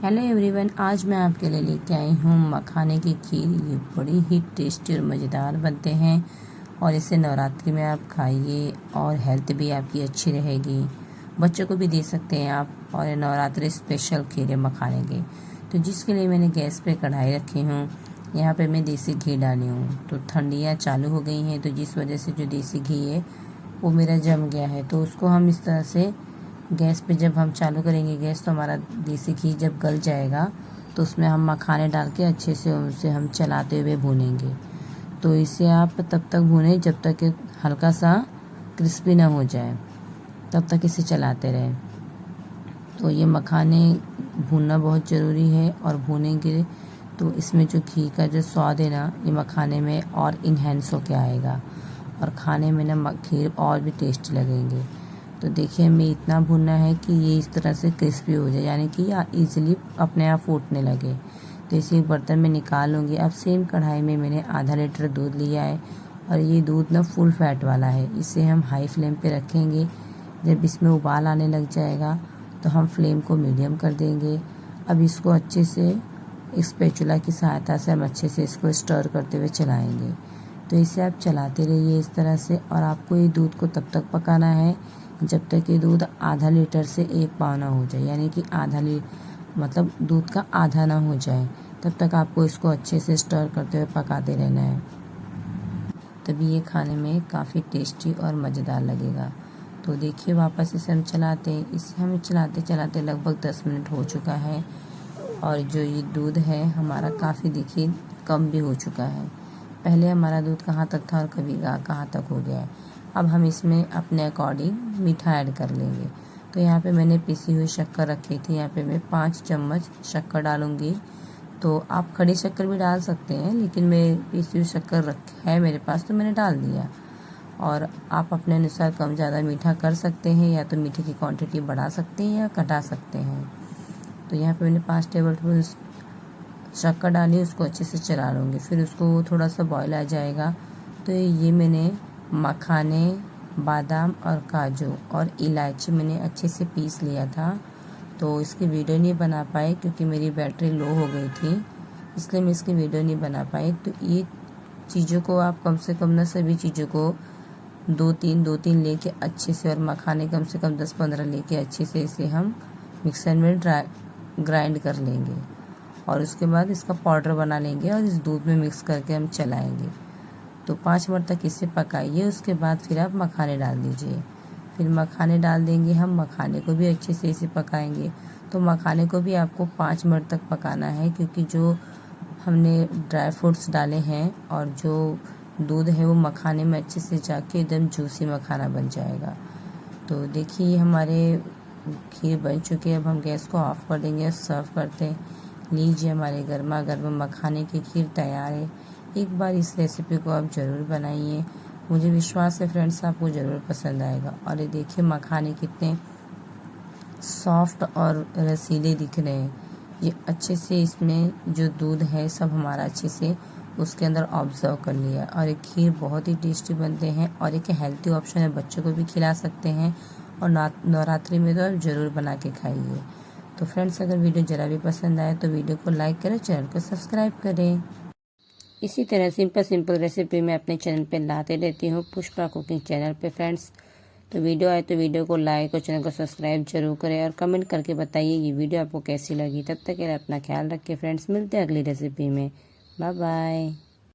Hello everyone, आज मैं आपके लिए लेके आई हूँ मखाने की खीर। ये बड़ी ही टेस्टी और मज़ेदार बनते हैं और इसे नवरात्रि में आप खाइए और हेल्थ भी आपकी अच्छी रहेगी। बच्चों को भी दे सकते हैं आप। और ये नवरात्रि स्पेशल खीर है मखाने की। तो जिसके लिए मैंने गैस पे कढ़ाई रखी हूँ। यहाँ पे मैं देसी घी डाली हूँ। तो ठंडियाँ चालू हो गई हैं, तो जिस वजह से जो देसी घी है वो मेरा जम गया है। तो उसको हम इस तरह से गैस पे जब हम चालू करेंगे गैस, तो हमारा देसी घी जब गल जाएगा तो उसमें हम मखाने डाल के अच्छे से उसे हम चलाते हुए भूनेंगे। तो इसे आप तब तक भूनें जब तक कि हल्का सा क्रिस्पी ना हो जाए, तब तक इसे चलाते रहें। तो ये मखाने भूनना बहुत ज़रूरी है, और भूनेंगे तो इसमें जो घी का जो स्वाद है ना, ये मखाने में और इन्हेंस होके आएगा और खाने में ना खीर और भी टेस्टी लगेंगे। तो देखिए, हमें इतना भूनना है कि ये इस तरह से क्रिस्पी हो जाए, यानी कि इजीली अपने आप फूटने लगे। तो इसे एक बर्तन में निकाल लूँगी। अब सेम कढ़ाई में मैंने आधा लीटर दूध लिया है, और ये दूध ना फुल फैट वाला है। इसे हम हाई फ्लेम पे रखेंगे। जब इसमें उबाल आने लग जाएगा तो हम फ्लेम को मीडियम कर देंगे। अब इसको अच्छे से स्पैचुला की सहायता से हम अच्छे से इसको स्टर करते हुए चलाएँगे। तो इसे आप चलाते रहिए इस तरह से, और आपको ये दूध को तब तक पकाना है जब तक ये दूध आधा लीटर से 1 पाव ना हो जाए, यानी कि मतलब दूध का आधा ना हो जाए। तब तक आपको इसको अच्छे से स्टर करते हुए पकाते रहना है, तभी ये खाने में काफ़ी टेस्टी और मज़ेदार लगेगा। तो देखिए, वापस इसे हम चलाते हैं। इसे हम चलाते चलाते लगभग 10 मिनट हो चुका है, और जो ये दूध है हमारा काफ़ी देखिए कम भी हो चुका है। पहले हमारा दूध कहाँ तक था और कभी कहाँ तक हो गया है। अब हम इसमें अपने अकॉर्डिंग मीठा ऐड कर लेंगे। तो यहाँ पे मैंने पिसी हुई शक्कर रखी थी, यहाँ पे मैं 5 चम्मच शक्कर डालूँगी। तो आप खड़ी शक्कर भी डाल सकते हैं, लेकिन मैं पिसी हुई शक्कर है मेरे पास, तो मैंने डाल दिया। और आप अपने अनुसार कम ज़्यादा मीठा कर सकते हैं, या तो मीठे की क्वांटिटी बढ़ा सकते हैं या घटा सकते हैं। तो यहाँ पे मैंने 5 टेबल स्पून शक्कर डाली, उसको अच्छे से चला लूँगी। फिर उसको थोड़ा सा बॉयल आ जाएगा तो ये मैंने मखाने, बादाम और काजू और इलायची मैंने अच्छे से पीस लिया था। तो इसकी वीडियो नहीं बना पाई क्योंकि मेरी बैटरी लो हो गई थी, इसलिए मैं इसकी वीडियो नहीं बना पाई। तो ये चीज़ों को आप कम से कम ना सभी चीज़ों को दो तीन लेके अच्छे से, और मखाने कम से कम 10-15 लेके अच्छे से इसे हम मिक्सर में ग्राइंड कर लेंगे, और उसके बाद इसका पाउडर बना लेंगे और इस दूध में मिक्स करके हम चलाएंगे। तो 5 मिनट तक इसे पकाइए। उसके बाद फिर आप मखाने डाल दीजिए। फिर मखाने डाल देंगे हम, मखाने को भी अच्छे से इसे पकाएंगे। तो मखाने को भी आपको 5 मिनट तक पकाना है, क्योंकि जो हमने ड्राई फ्रूट्स डाले हैं और जो दूध है वो मखाने में अच्छे से जाके एकदम जूसी मखाना बन जाएगा। तो देखिए, हमारे खीर बन चुकी है। अब हम गैस को ऑफ कर देंगे और सर्व करते हैं। लीजिए, हमारे गर्मा गर्म मखाने की खीर तैयार है। एक बार इस रेसिपी को आप ज़रूर बनाइए। मुझे विश्वास है फ्रेंड्स, आपको ज़रूर पसंद आएगा। और ये देखिए, मखाने कितने सॉफ्ट और रसीले दिख रहे हैं। ये अच्छे से इसमें जो दूध है सब हमारा अच्छे से उसके अंदर ऑब्जर्व कर लिया। और ये खीर बहुत ही टेस्टी बनते हैं, और एक हेल्थी ऑप्शन है, बच्चों को भी खिला सकते हैं। और नवरात्रि में तो आप ज़रूर बना के खाइए। तो फ्रेंड्स, अगर वीडियो ज़रा भी पसंद आए तो वीडियो को लाइक करें, चैनल को सब्सक्राइब करें। इसी तरह सिंपल रेसिपी मैं अपने चैनल पे लाते रहती हूँ, पुष्पा कुकिंग चैनल पे फ्रेंड्स। तो वीडियो आए तो वीडियो को लाइक और चैनल को सब्सक्राइब जरूर करें, और कमेंट करके बताइए ये वीडियो आपको कैसी लगी। तब तक के लिए अपना ख्याल रखिए फ्रेंड्स, मिलते हैं अगली रेसिपी में। Bye bye.